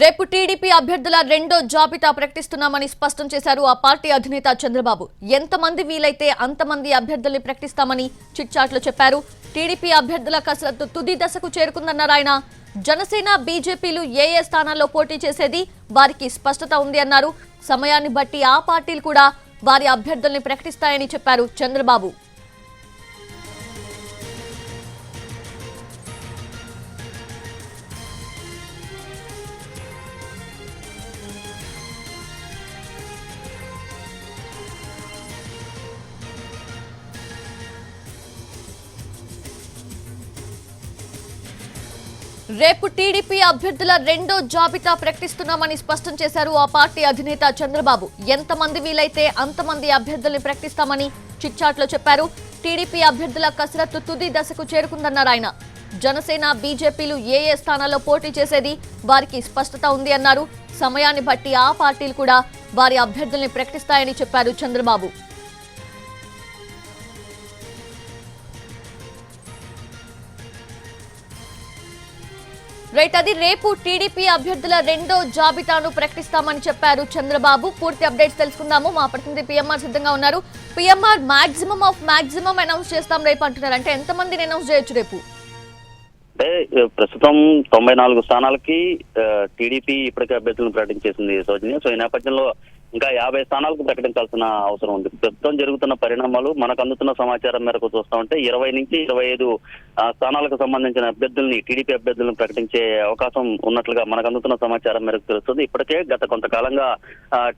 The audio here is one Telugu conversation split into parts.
రేపు టీడీపీ అభ్యర్థుల రెండో జాబితా ప్రకటిస్తున్నామని స్పష్టం చేశారు ఆ పార్టీ అధినేత చంద్రబాబు. ఎంతమంది వీలైతే అంతమంది అభ్యర్థుల్ని ప్రకటిస్తామని చిట్చాట్లో చెప్పారు. టీడీపీ అభ్యర్థుల కసరత్తు తుది దశకు చేరుకుందన్నారు ఆయన. జనసేన బీజేపీలు ఏ స్థానాల్లో పోటీ చేసేది వారికి స్పష్టత ఉంది అన్నారు. సమయాన్ని బట్టి ఆ పార్టీలు కూడా వారి అభ్యర్థుల్ని ప్రకటిస్తాయని చెప్పారు చంద్రబాబు. రేపు టీడీపీ అభ్యర్థుల రెండో జాబితా ప్రకటిస్తున్నామని స్పష్టం చేశారు ఆ పార్టీ అధినేత చంద్రబాబు. ఎంతమంది వీలైతే అంతమంది అభ్యర్థుల్ని ప్రకటిస్తామని చిట్చాట్లో చెప్పారు. టీడీపీ అభ్యర్థుల కసరత్తు తుది దశకు చేరుకుందన్నారు ఆయన. జనసేన బీజేపీలు ఏ స్థానాల్లో పోటీ చేసేది వారికి స్పష్టత ఉంది అన్నారు. సమయాన్ని బట్టి ఆ పార్టీలు కూడా వారి అభ్యర్థుల్ని ప్రకటిస్తాయని చెప్పారు చంద్రబాబు. అది రేపు టీడీపీ అభ్యర్థుల రెండో జాబితాను ప్రకటిస్తామని చెప్పారు చంద్రబాబు. పూర్తి అప్డేట్స్ తెలుసుకుందాము. మా ప్రతినిధి పిఎంఆర్ సిద్ధంగా ఉన్నారు. పిఎంఆర్, మాక్సిమం అనౌన్స్ చేస్తాం రేపు అంటున్నారు. అంటే ఎంతమందిని అనౌన్స్ చేయొచ్చు రేపు? అంటే ప్రస్తుతం 94 స్థానాలకి టీడీపీ ఇప్పటికే అభ్యర్థులను ప్రకటించేసింది సౌజన్య. సో ఈ నేపథ్యంలో ఇంకా 50 స్థానాలకు ప్రకటించాల్సిన అవసరం ఉంది. ప్రస్తుతం జరుగుతున్న పరిణామాలు మనకు అందుతున్న సమాచారం మేరకు చూస్తా ఉంటే 20 నుంచి 25 స్థానాలకు సంబంధించిన అభ్యర్థుల్ని టీడీపీ అభ్యర్థులను ప్రకటించే అవకాశం ఉన్నట్లుగా మనకు అందుతున్న సమాచారం మేరకు తెలుస్తుంది. ఇప్పటికే గత కొంతకాలంగా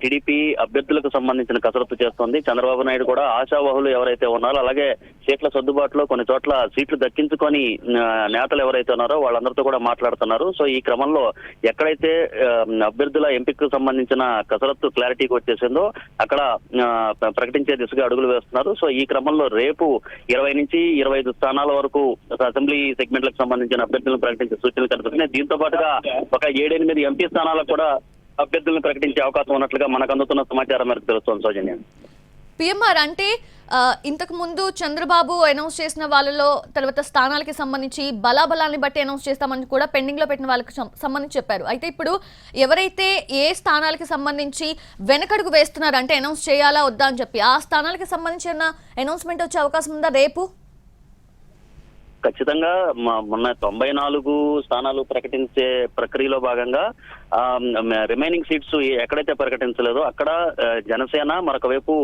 టీడీపీ అభ్యర్థులకు సంబంధించిన కసరత్తు చేస్తోంది. చంద్రబాబు నాయుడు కూడా ఆశావహులు ఎవరైతే ఉన్నారో, అలాగే సీట్ల సర్దుబాటులో కొన్ని చోట్ల సీట్లు దక్కించుకొని నేతలు ఎవరైతే ఉన్నారో వాళ్ళందరితో కూడా మాట్లాడుతున్నారు. సో ఈ క్రమంలో ఎక్కడైతే అభ్యర్థుల ఎంపికకు సంబంధించిన కసరత్తు క్లారిటీకి వచ్చేసిందో అక్కడ ప్రకటించే దిశగా అడుగులు వేస్తున్నారు. సో ఈ క్రమంలో రేపు 20 నుంచి 25 స్థానాల వరకు అసెంబ్లీ సెగ్మెంట్లకు సంబంధించిన అభ్యర్థులను ప్రకటించే సూచనలు కనిపిస్తున్నాయి. దీంతో పాటుగా ఒక 7-8 ఎంపీ స్థానాలకు కూడా అభ్యర్థులను ప్రకటించే అవకాశం ఉన్నట్లుగా మనకు అందుతున్న సమాచారం మేరకు తెలుస్తోంది సౌజన్య. పిఎంఆర్, అంటే ఇంతకు ముందు చంద్రబాబు అనౌన్స్ చేసిన వాళ్ళలో తర్వాత స్థానాలకి సంబంధించి బలాబలాన్ని బట్టి అనౌన్స్ చేస్తామని కూడా పెండింగ్ లో పెట్టిన వాళ్ళకి సంబంధించి చెప్పారు. అయితే ఇప్పుడు ఎవరైతే ఏ స్థానాలకి సంబంధించి వెనకడుగు వేస్తున్నారు, అంటే అనౌన్స్ చేయాలా వద్దా అని చెప్పి, ఆ స్థానాలకి సంబంధించిన అనౌన్స్మెంట్ వచ్చే అవకాశం ఉందా రేపు? ఖచ్చితంగా మొన్న 94 స్థానాలు ప్రకటించే ప్రక్రియలో భాగంగా రిమైనింగ్ సీట్స్ ఎక్కడైతే ప్రకటించలేదో అక్కడ జనసేన, మరొక వైపు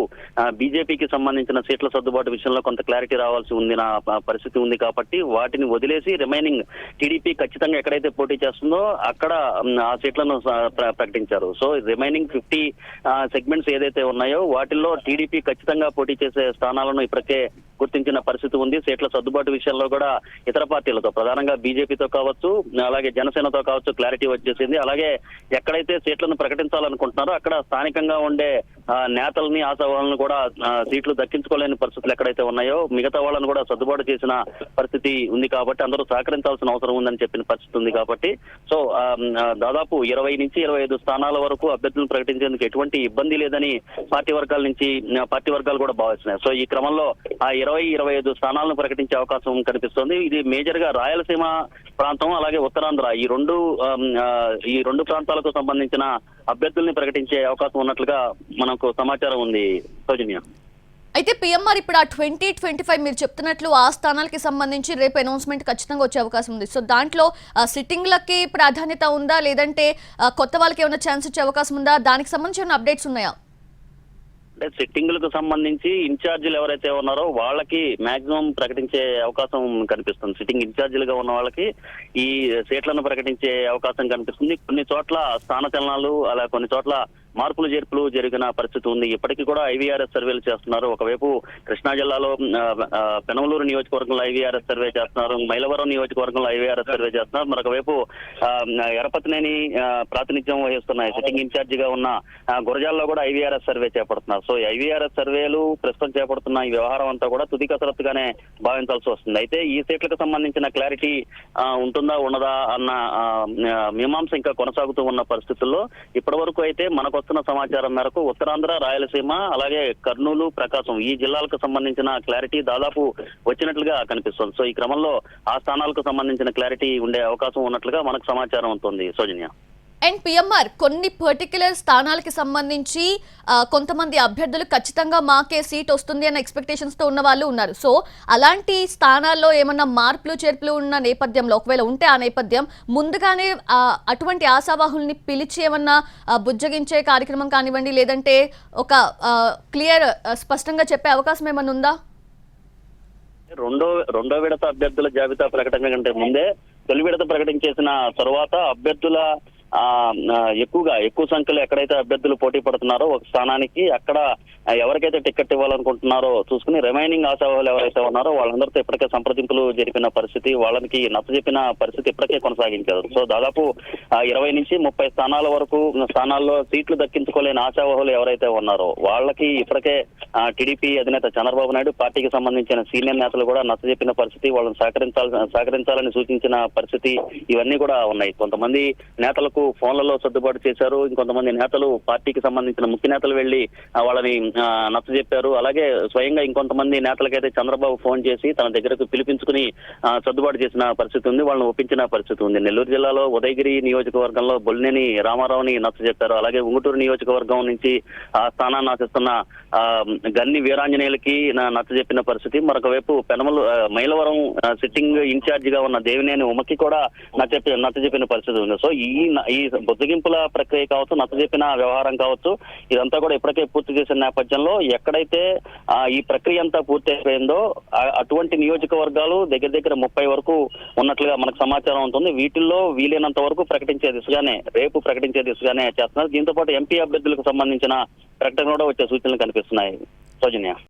బీజేపీకి సంబంధించిన సీట్ల సర్దుబాటు విషయంలో కొంత క్లారిటీ రావాల్సి ఉంది నా పరిస్థితి ఉంది. కాబట్టి వాటిని వదిలేసి రిమైనింగ్ టీడీపీ ఖచ్చితంగా ఎక్కడైతే పోటీ చేస్తుందో అక్కడ ఆ సీట్లను ప్రకటించారు. సో రిమైనింగ్ 50 సెగ్మెంట్స్ ఏదైతే ఉన్నాయో వాటిల్లో టీడీపీ ఖచ్చితంగా పోటీ చేసే స్థానాలను ఇప్పటికే గుర్తించిన పరిస్థితి ఉంది. సీట్ల సర్దుబాటు విషయంలో కూడా ఇతర పార్టీలతో, ప్రధానంగా బీజేపీతో కావచ్చు, అలాగే జనసేనతో కావచ్చు క్లారిటీ వచ్చేసింది. అలాగే ఎక్కడైతే సీట్లను ప్రకటించాలనుకుంటున్నారో అక్కడ స్థానికంగా ఉండే నేతల్ని, ఆశావాళ్ళను కూడా సీట్లు దక్కించుకోలేని పరిస్థితులు ఎక్కడైతే ఉన్నాయో మిగతా వాళ్ళను కూడా సర్దుబాటు చేసిన పరిస్థితి ఉంది. కాబట్టి అందరూ సహకరించాల్సిన అవసరం ఉందని చెప్పిన పరిస్థితి ఉంది. కాబట్టి సో దాదాపు 20 నుంచి 25 స్థానాల వరకు అభ్యర్థులను ప్రకటించేందుకు ఎటువంటి ఇబ్బంది లేదని పార్టీ వర్గాలు కూడా భావిస్తున్నాయి. సో ఈ క్రమంలో ఆ 20-25 స్థానాలను ప్రకటించే అవకాశం కనిపిస్తోంది. ఇది మేజర్ గా రాయలసీమ ప్రాంతం, అలాగే ఉత్తరాంధ్ర ఈ రెండు ప్రాంతాలకు సంబంధించిన అభ్యర్థుల్ని ప్రకటించే అవకాశం ఉన్నట్లుగా మనకు సమాచారం ఉంది సౌజన్య. అయితే పిఎంఆర్, ఇప్పుడు ఆ 2025 మీరు చెప్తున్నట్లు ఆ స్థానాలకి సంబంధించి రేపు అనౌన్స్మెంట్ ఖచ్చితంగా వచ్చే అవకాశం ఉంది. సో దాంట్లో సిట్టింగ్లకి ప్రాధాన్యత ఉందా, లేదంటే కొత్త వాళ్ళకి ఏమైనా ఛాన్స్ ఇచ్చే అవకాశం ఉందా? దానికి సంబంధించిన అప్డేట్స్ ఉన్నాయా? అంటే సిట్టింగులకు సంబంధించి ఇన్ఛార్జీలు ఎవరైతే ఉన్నారో వాళ్ళకి మాక్సిమం ప్రకటించే అవకాశం కనిపిస్తుంది. సిట్టింగ్ ఇన్ఛార్జీలుగా ఉన్న వాళ్ళకి ఈ సీట్లను ప్రకటించే అవకాశం కనిపిస్తుంది. కొన్ని చోట్ల స్థాన చలనాలు, అలా కొన్ని చోట్ల మార్పులు చేర్పులు జరిగిన పరిస్థితి ఉంది. ఇప్పటికీ కూడా ఐవీఆర్ఎస్ సర్వేలు చేస్తున్నారు. ఒకవైపు కృష్ణా జిల్లాలో పెనమలూరు నియోజకవర్గంలో ఐవీఆర్ఎస్ సర్వే చేస్తున్నారు, మైలవరం నియోజకవర్గంలో ఐవీఆర్ఎస్ సర్వే చేస్తున్నారు. మరొక వైపు ఎరపతినేని ప్రాతినిధ్యం వహిస్తున్న సిట్టింగ్ ఇన్ఛార్జిగా ఉన్న గురజాల్లో కూడా ఐవీఆర్ఎస్ సర్వే చేపడుతున్నారు. సో ఐవీఆర్ఎస్ సర్వేలు ప్రస్తుతం చేపడుతున్న ఈ వ్యవహారం అంతా కూడా తుది కసరత్తుగానే భావించాల్సి వస్తుంది. అయితే ఈ సీట్లకు సంబంధించిన క్లారిటీ ఉంటుందా ఉండదా అన్న మీమాంస ఇంకా కొనసాగుతూ ఉన్న పరిస్థితుల్లో ఇప్పటి వరకు అయితే మనకు వస్తున్న సమాచారం మేరకు ఉత్తరాంధ్ర, రాయలసీమ, అలాగే కర్నూలు, ప్రకాశం ఈ జిల్లాలకు సంబంధించిన క్లారిటీ దాదాపు వచ్చినట్లుగా కనిపిస్తుంది. సో ఈ క్రమంలో ఆ స్థానాలకు సంబంధించిన క్లారిటీ ఉండే అవకాశం ఉన్నట్లుగా మనకు సమాచారం ఉంటుంది సౌజన్య. అండ్ పిఎంఆర్ కొన్ని పర్టిక్యులర్ స్థానాలకి సంబంధించి కొంతమంది అభ్యర్థులు ఖచ్చితంగా మాకే సీట్ వస్తుంది అన్న ఎక్స్పెక్టేషన్స్ తో ఉన్న వాళ్ళు ఉన్నారు. సో అలాంటి స్థానాల్లో ఏమన్నా మార్పులు చేర్పులు ఉన్న నేపథ్యంలో ఒకవేళ ఉంటే ఆ నేపథ్యం ముందుగానే అటువంటి ఆశావాహుల్ని పిలిచి ఏమన్నా బుజ్జగించే కార్యక్రమం కానివ్వండి, లేదంటే ఒక క్లియర్ స్పష్టంగా చెప్పే అవకాశం ఏమన్నా ఉందా? రెండో విడత అభ్యర్థుల జాబితా ప్రకటన కంటే ముందే తొలి విడత ప్రకటించేసిన తరువాత అభ్యర్థుల ఎక్కువ సంఖ్యలో ఎక్కడైతే అభ్యర్థులు పోటీ పడుతున్నారో ఒక స్థానానికి అక్కడ ఎవరికైతే టికెట్ ఇవ్వాలనుకుంటున్నారో చూసుకుని రిమైనింగ్ ఆశావాహులు ఎవరైతే ఉన్నారో వాళ్ళందరితో ఇప్పటికే సంప్రదింపులు జరిపిన పరిస్థితి, వాళ్ళకి నచ్చజెప్పిన పరిస్థితి ఇప్పటికే కొనసాగించారు. సో దాదాపు 20 నుంచి 30 స్థానాల వరకు స్థానాల్లో సీట్లు దక్కించుకోలేని ఆశావాహులు ఎవరైతే ఉన్నారో వాళ్ళకి ఇప్పటికే టీడీపీ అధినేత చంద్రబాబు నాయుడు, పార్టీకి సంబంధించిన సీనియర్ నేతలు కూడా నచ్చజెప్పిన పరిస్థితి, వాళ్ళని సహకరించాలని సూచించిన పరిస్థితి ఇవన్నీ కూడా ఉన్నాయి. కొంతమంది నేతలకు ఫోన్లలో సర్దుబాటు చేశారు, ఇంకొంతమంది నేతలు పార్టీకి సంబంధించిన ముఖ్య నేతలు వెళ్లి వాళ్ళని నచ్చజెప్పారు. అలాగే స్వయంగా ఇంకొంతమంది నేతలకైతే చంద్రబాబు ఫోన్ చేసి తన దగ్గరకు పిలిపించుకుని సర్దుబాటు చేసిన పరిస్థితి ఉంది, వాళ్ళని ఒప్పించిన పరిస్థితి ఉంది. నెల్లూరు జిల్లాలో ఉదయగిరి నియోజకవర్గంలో బొల్లినేని రామారావుని నచ్చజెప్పారు. అలాగే ఉంగుటూరు నియోజకవర్గం నుంచి ఆ స్థానాన్ని ఆశిస్తున్న గన్ని వీరాంజనేయులకి నచ్చజెప్పిన పరిస్థితి. మరొక వైపు పెనమలు మైలవరం సిట్టింగ్ ఇన్ఛార్జ్ గా ఉన్న దేవినేని ఉమకి కూడా నచ్చజెప్పిన పరిస్థితి ఉంది. సో ఈ బుజ్జగింపుల ప్రక్రియ కావచ్చు, నచ్చజెప్పిన వ్యవహారం కావచ్చు, ఇదంతా కూడా ఇప్పటికే పూర్తి చేసిన నేపథ్యంలో ఎక్కడైతే ఈ ప్రక్రియ అంతా పూర్తి అయిపోయిందో అటువంటి నియోజకవర్గాలు దగ్గర 30 వరకు ఉన్నట్లుగా మనకు సమాచారం ఉంటుంది. వీటిల్లో వీలైనంత వరకు రేపు ప్రకటించే దిశగానే చేస్తున్నారు. దీంతో పాటు ఎంపీ అభ్యర్థులకు సంబంధించిన ప్రకటన కూడా వచ్చే సూచనలు కనిపిస్తున్నాయి. సౌజన్య.